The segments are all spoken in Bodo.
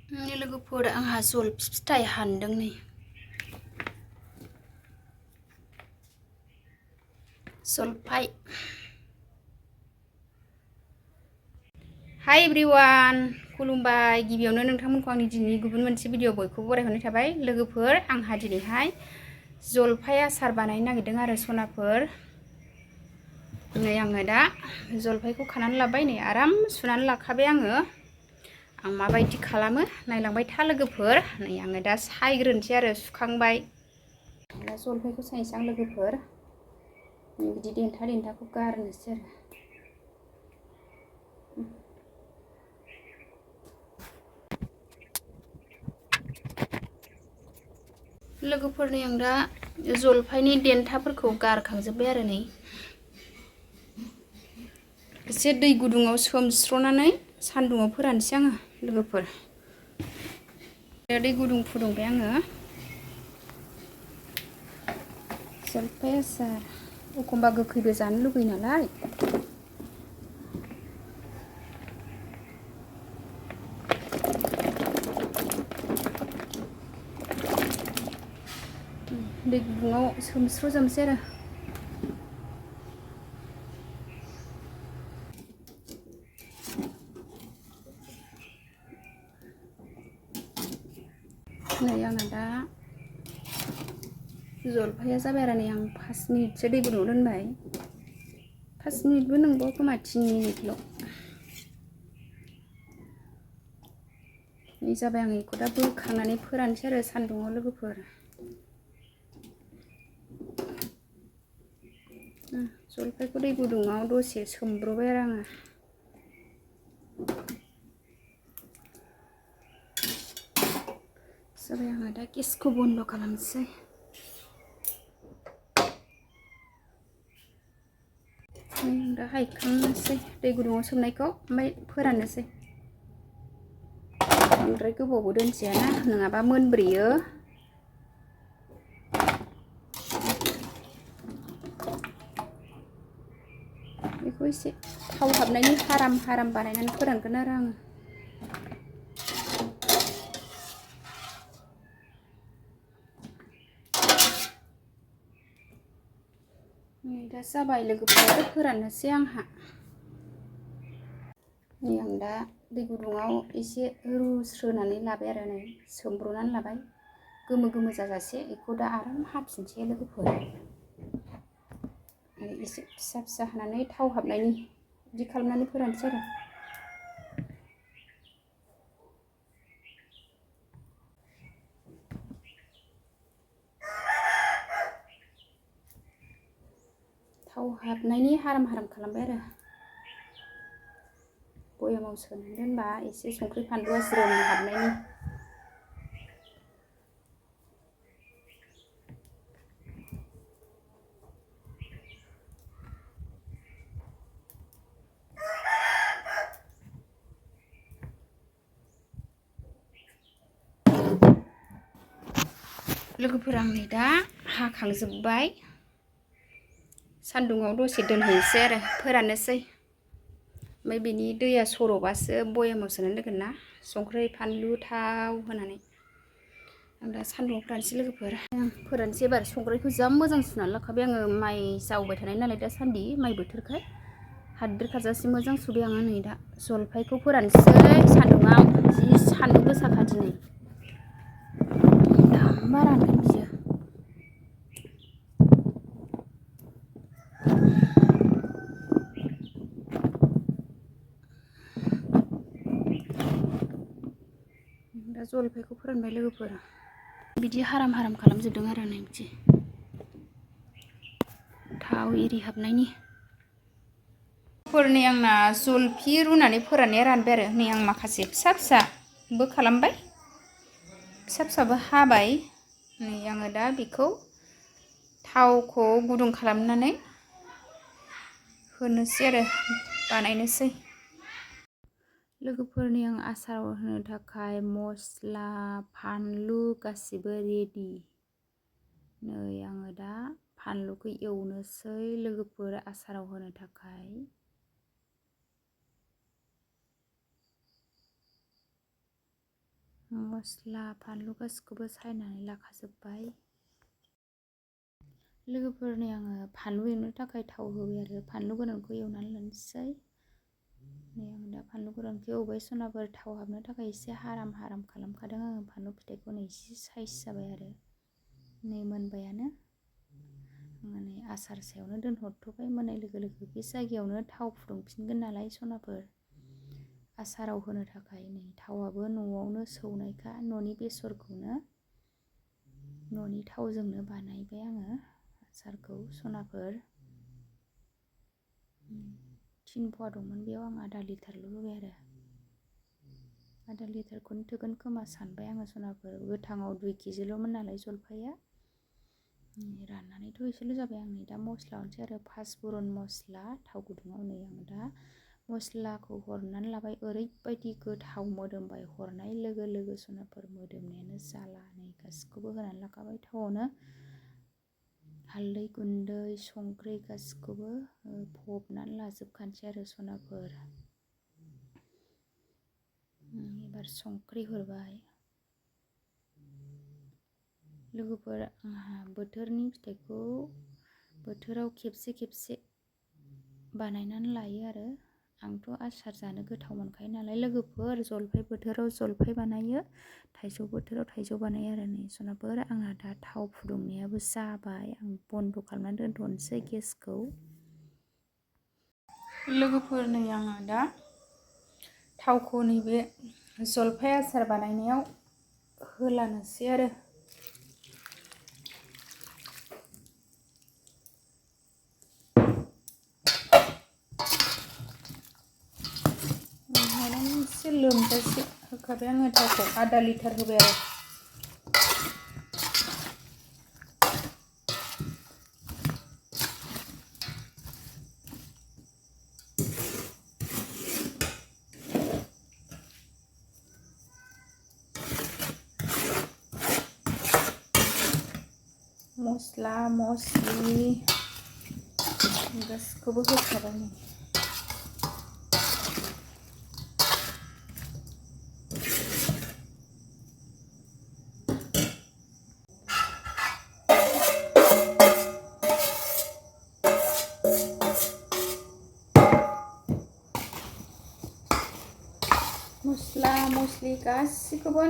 लोगोफोर आंहा जलफि फिथाइ हानदों नै जलफाय। हाय एभ्रिवान, खुलुमबाय। गिबियावनो नोंथांमोनखौ आंनि दिनैनि गुबुन मोनसे भिडिअ बयखौबो बरायहरनाय थाबाय। लोगोफोर आंहा दिनैहाय जलफाय आसार बानायनो नागिरदों आरो सनाफोर। नै आङो दा जलफायखौ खानानै लाबाय, नै आराम सुनानै लाखाबाय आङो। आं माबायदि खालामो नायलांबाय था लोगोफोर। नै आङो दा सायग्रोनोसै आरो सुखांबाय। दा जलफायखौ सायनोसै आं लोगोफोर। बिदि देन्थाखौ गारनोसै आरो। लोगोफोरनि आं दा जलफायनि देन्थाफोरखौ गारखांजोब्बाय आरो नै एसे दै गुदुङाव सोमस्र'नानै सान्दुङाव फोरानसै आङो लोगोफोर। दै गुदुं फुदुंबाय आङो। जलफाय आसार एखमबा गोखैबो जानो लुगैयो नालाय। दै गुदुङाव सोमस्र'जोबनोसै आरो। नै आंना दा जलफाया जाबाय आरो नै आं 5 मिनिटसो दै गुदुङाव दोनबाय। 5 मिनिटबो नंबावा खोमा, 3 मिनिटल'। नै जाबाय, आं बेखौ दा बोखांनानै फोरानसै आरो सान्दुङाव लोगोफोर। जलफायखौ दै गुदुङाव दसे सोमब्र'बाय आरो आङो। जाबाय, आङो दा गेसखौ बन्द' खालामसै। दा हायखांनोसै दै गुदुङाव सोमनायखौ, ओमफ्राय फोराननोसै। बांद्राय गोबावबो दोनजायाना, नङाबा मोनब्रेयो। बेखौ एसे थाव हाबनायनि हाराम बानायनानै फोरानगोन आरो आङो। नै दा जाबाय लोगोफोर, फोराननोसै आंहा। नै आं दा दै गुदुङाव एसे रुस्रोनानै लाबाय आरो नै सोमब्र'नानै लाबाय। गोमो गोमो जाजासे बेखौ दा आराम हाफिनसै लोगोफोर। एसे फिसा फिसा हानानै थाव हाबनायनि बिदि खालामनानै फोरानसै आरो। थाव हाबनायनि हाराम खालामबाय आरो। बयामाव सोनानै दोनबा एसे संख्रि फानलुआ ज्रोम हाबनायनि। लोगोफोर आं नै दा हाखांजोब्बाय। सान्दुङाव दसे दोनहैनोसै आरो फोराननोसै। ओमफ्राय बेनि दैया सर'बासो बयामाव सोनानै दोनगोन ना, संख्रि फानलु थाव होनानै। आं दा सान्दुङाव फोरानसै लोगोफोर। फोरानसै एबार। संख्रिखौ जा मोजां सुनानै लाखाबाय आङो, माइ जावबाय थानाय नालाय दासान्दि माइ बोथोरखाय। हाद्रि खारजासे मोजां सुबाय आङो। नै दा जलफायखौ फोरानसै सान्दुङाव, जि सान्दुं गोसाखा दिनै। दामा रानगोन बियो। दा जलफायखौ फोरानबाय लोगोफोर। बिदि हाराम खालामजोबदों आरो नै बिदि थाव एरि हाबनायनि। फोरनि आंना जलफि रुनानै फोराननाया रानबाय आरो। नै आं माखासे फिसा फिसाबो खालामबाय, फिसा फिसाबो हाबाय। नै आङो दा बेखौ थावखौ गुदुं खालामनानै होनोसै आरो बानायनोसै। लोगोफोरनि आं आसाराव होनो थाखाय मस्ला फानलु गासिबो रेडि। नै आङो दा फानलुखौ एवनोसै लोगोफोर आसाराव होनो थाखाय। मस्ला फानलु गासिखौबो सायनानै लाखाजोब्बाय। लोगोफोरनि आङो फानलु एवनो थाखाय थाव होबाय आरो फानलु गोरानखौ एवनानै लानोसै। नै आं दा फानलु गोरानखौ एवबाय सनाफोर थाव हाबनो थाखाय एसे हाराम खालामखादों आङो। फानलु फिथाइखौ नै एसे साइज जाबाय आरो नै मोनबायानो। आङो नै आसार सायावनो दोनहरथ'बाय, मोननाय लोगो लोगो बे जायगायावनो थाव फुदुंफिनगोन नालाय सनाफोर आसाराव होनो थाखाय। नै थावाबो न'आवनो सौनायखा, न'नि बेसरखौनो न'नि थावजोंनो बानायबाय आङो आसारखौ सनाफोर। 3 पवा दंमोन बेयाव आं आधा लिटारल' होबाय आरो आधा लिटारखौनो थोगोन खोमा सानबाय आङो सनाफोर। गोथाङाव 2 केजिल'मोन नालाय जलफाया, राननानैथ' एसेल' जाबाय। आं नै दा मस्ला हरनोसै आरो पाँचफोरन मस्ला थाव गुदुङाव। नै आं दा मस्लाखौ हरनानै लाबाय, ओरैबायदि गोथाव मोदोमबाय हरनाय लोगो लोगो सनाफोर, मोदोमनायानो जाला। नै गासिखौबो होनानै लाखाबाय थावआवनो, हालदै गुन्दै संख्रि गासिखौबो फबनानै लाजोबखानोसै आरो सनाफोर। एबार संख्रि हरबाय। लोगोफोर आंहा बोथोरनि फिथाइखौ बोथोराव खेबसे खेबसे बानायनानै लायो आरो। आंथ' आसार जानो गोथाव मोनखायो नालाय लोगोफोर, जलफाय बोथोराव जलफाय बानायो, थाइजौ बोथोराव थाइजौ बानायो आरो। नै सनाफोर आंहा दा थाव फुदुंनायाबो जाबाय, आं बन्द' खालामनानै दोनथ'नोसै गेसखौ। लोगोफोर नै आङो दा थावखौ नैबे जलफाय आसार बानायनायाव होलानोसै आरो। एसे लोमजासे होखाबाय आङो थावखौ, आधा लिटार होबाय आरो। मस्ला मस्लि गासिखौबो होखाबाय। नै मस्ला मस्लि गासिखौबो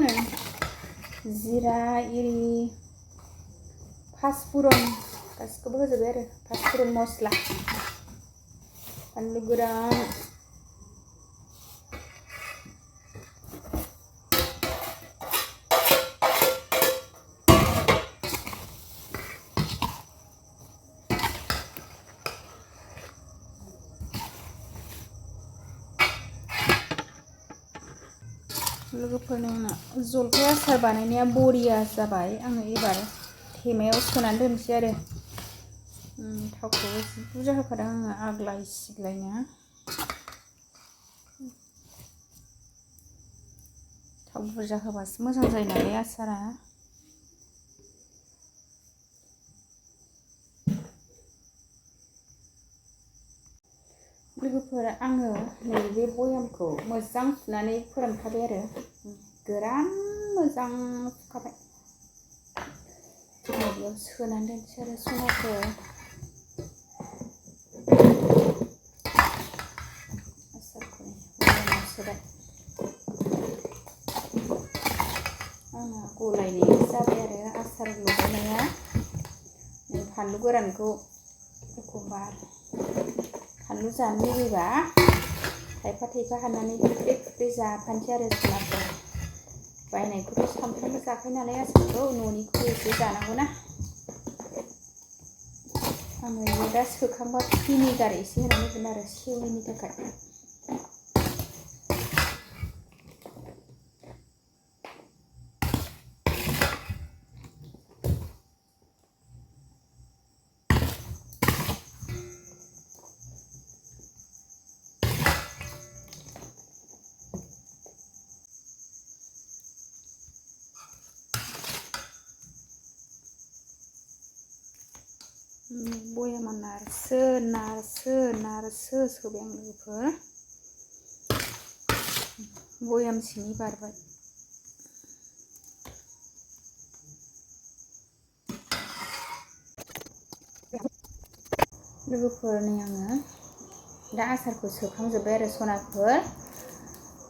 जिरा एरि पाँचफोरन गासिखौबो होजोबबाय आरो। पाँचफोरन मस्ला, बानलु गोरान, लोगोफोरनो आंना जलफाय आसार बानायनाया बरिया जाबाय। आङो एबार थेमायाव सोनानै दोनसै आरो। थावखौ एसे बुरजा होखादों आङो आग्लाय सिग्लायनो। थाव बुरजा होबासो मोजां जायो नालाय आसारा। लोगोफोर आङो नैबे बयामखौ मोजां सुनानै फोरानखाबाय आरो, गोरान मोजां सुखाबाय। बेयाव सोनानै दोनसै आरो सनाफोर। आसारखौ बयामाव सोबाय। आंना गलायनाय जाबाय आरो आसार लगायनाया। फानलु गोरानखौ एखमबा फानलु जानो लुबैबा थाइफा थाइफा हाननानै खुफ्ले खुफ्ले जाफानोसै आरो सनाफोर। बायनायखौथ' सामफ्रामबो जाखायो नालाय आसारखौ, न'निखौ एसे जानांगौना। आङो दा सोखांबा भिनेगार एसे होनानै होगोन आरो सेवैनि थाखाय। बयामा नारसो सोबाय आं लोगोफोर। बयामसेनि बारबाय। लोगोफोर नै आङो दा आसारखौ सोखांजोब्बाय आरो सनाफोर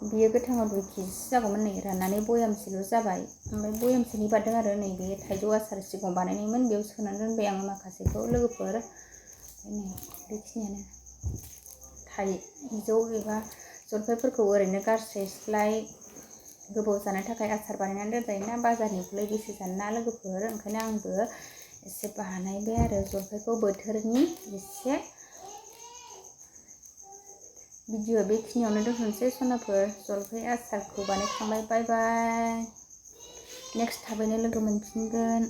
बियो गोथाङाव 2 केजिसो जागौमोन नै राननानै बयामसेल' जाबाय ओमफ्राय बयामसेनि बारदों आरो नै बे थाइजौ आसार सिगाङाव बानायनायमोन बेयाव सोनानै दोनबाय आङो माखासेखौ लोगोफोर नै बेखिनियानो थाइजौ एबा जलफाइफोरखौ ओरैनो गारस्लायस्लाय गोबाव जानो थाखाय आसार बानायनानै दोनजायोना बाजारनिखौलाय बेसे जानो ना लोगोफोर ओंखायनो आंबो एसे बानायबाय आरो जलफाइखौ बोथोरनि एसे भिडिअ बेखिनियावनो दोनथ'नोसै सनाफोर जलफाइ आसारखौ बानायखांबाय बाय बाय नेक्स्ट थाबैनो लोगो मोनफिनगोन।